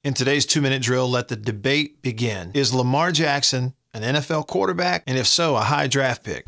In today's 2-minute drill, let the debate begin. Is Lamar Jackson an NFL quarterback? And if so, a high draft pick?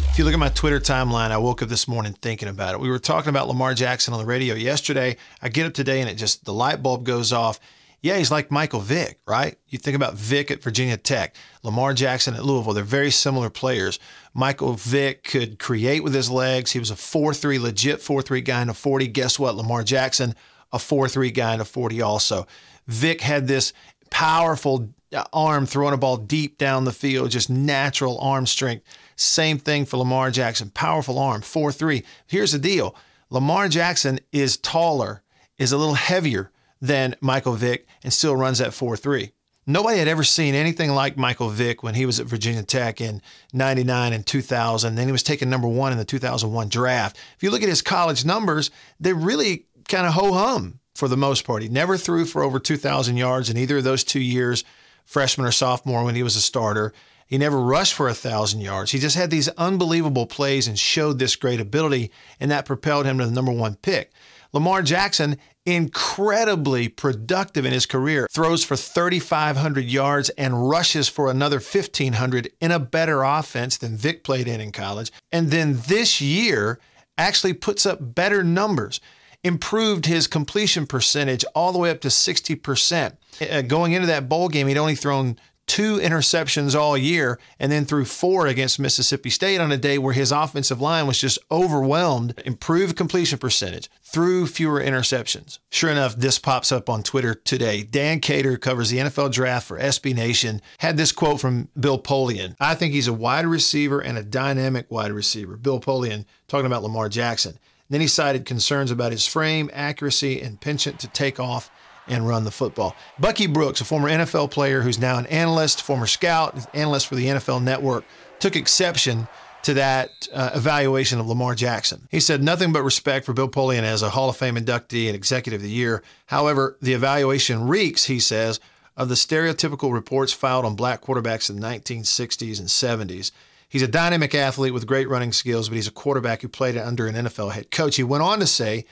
If you look at my Twitter timeline, I woke up this morning thinking about it. We were talking about Lamar Jackson on the radio yesterday. I get up today and the light bulb goes off. Yeah, he's like Michael Vick, right? You think about Vick at Virginia Tech, Lamar Jackson at Louisville. They're very similar players. Michael Vick could create with his legs. He was a 4.3, legit 4.3 guy in a 40. Guess what? Lamar Jackson, a 4.3 guy in a 40 also. Vick had this powerful arm throwing a ball deep down the field, just natural arm strength. Same thing for Lamar Jackson, powerful arm, 4.3. Here's the deal. Lamar Jackson is taller, is a little heavier than Michael Vick, and still runs that 4.3. Nobody had ever seen anything like Michael Vick when he was at Virginia Tech in '99 and 2000. Then he was taken #1 in the 2001 draft. If you look at his college numbers, they're really kind of ho-hum for the most part. He never threw for over 2,000 yards in either of those 2 years, freshman or sophomore when he was a starter. He never rushed for 1,000 yards. He just had these unbelievable plays and showed this great ability, and that propelled him to the #1 pick. Lamar Jackson, incredibly productive in his career, throws for 3,500 yards and rushes for another 1,500 in a better offense than Vick played in college. And then this year actually puts up better numbers, improved his completion percentage all the way up to 60%. Going into that bowl game, he'd only thrown 2 interceptions all year and then threw 4 against Mississippi State on a day where his offensive line was just overwhelmed. Improved completion percentage, threw fewer interceptions. Sure enough, this pops up on Twitter today. Dan Cater, who covers the NFL draft for SB Nation, had this quote from Bill Polian. I think he's a wide receiver and a dynamic wide receiver. Bill Polian talking about Lamar Jackson. Then he cited concerns about his frame, accuracy, and penchant to take off and run the football. Bucky Brooks, a former NFL player who's now an analyst, former scout, analyst for the NFL Network, took exception to that evaluation of Lamar Jackson. He said nothing but respect for Bill Polian as a Hall of Fame inductee and Executive of the Year. However, the evaluation reeks, he says, of the stereotypical reports filed on black quarterbacks in the 1960s and 70s. He's a dynamic athlete with great running skills, but he's a quarterback who played under an NFL head coach. He went on to say,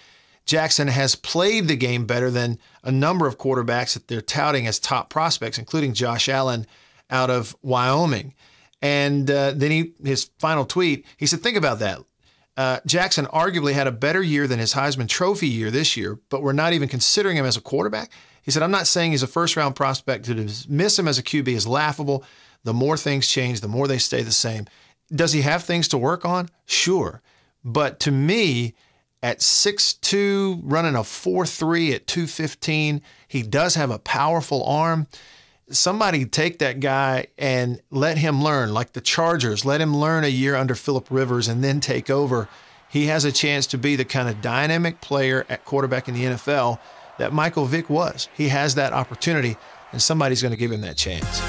Jackson has played the game better than a number of quarterbacks that they're touting as top prospects, including Josh Allen out of Wyoming. And then his final tweet, he said, think about that. Jackson arguably had a better year than his Heisman Trophy year this year, but we're not even considering him as a quarterback. He said, I'm not saying he's a first-round prospect. To dismiss him as a QB is laughable. The more things change, the more they stay the same. Does he have things to work on? Sure. But to me, at 6'2", running a 4.3 at 215, he does have a powerful arm. Somebody take that guy and let him learn, like the Chargers. Let him learn a year under Phillip Rivers and then take over. He has a chance to be the kind of dynamic player at quarterback in the NFL that Michael Vick was. He has that opportunity, and somebody's going to give him that chance.